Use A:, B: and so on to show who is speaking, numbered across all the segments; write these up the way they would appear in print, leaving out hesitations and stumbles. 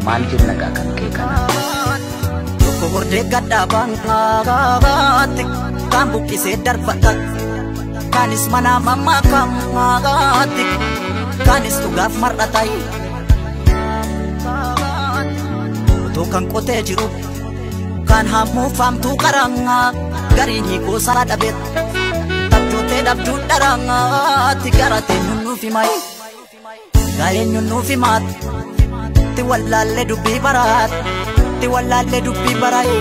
A: maal jenna kan kee kana
B: tokko hordee gadhaabaan qabaatti kan buqqisee darbata kanis mana mammaa kamaatti kanis dhugaaf mar'atai otoo kan qotee jiru kan hammuu faamtuu qaranga gariin hiikoo saraa dhabeet tabjootee dhabduun dharangaatti garatee nuuf himai gaaleen nuuf himaat ti wallaallee dubbii baraat ti wallaallee dubbii barai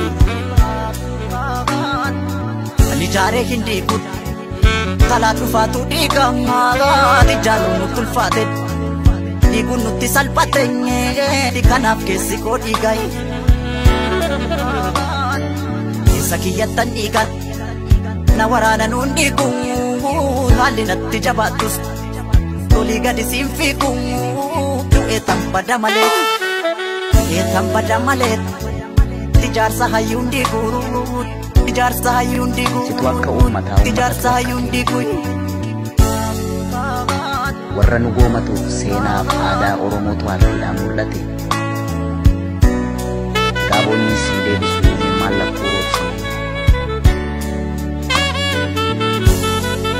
B: alijaaree hin dhiigut talaa dhufaatu dhiigaati jaaluun nutti ulfaate dhiiguun nutti salphateenye kanaaf keessi koo dhiigai keessa kiyyattan dhiigan na waraana nuun dhiigu haalli natti jabaattus tolii gadi siin fiigu eetan bada malee tijaarsa hayyuun dhiigu ijaarsa hayyuun dhiigu
A: situ akka uummataa
B: ijaarsa hayyuun dhiigu
A: warra nu goomatu seenaaf aadaa Oromootu harkiidhaan mul'ate gaabonni siin deebisuu mallattoo roobsine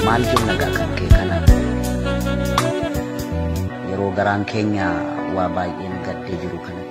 A: maal jenna kan kee kana yeroo garaan keenya waa baay'een gaddee jiru kana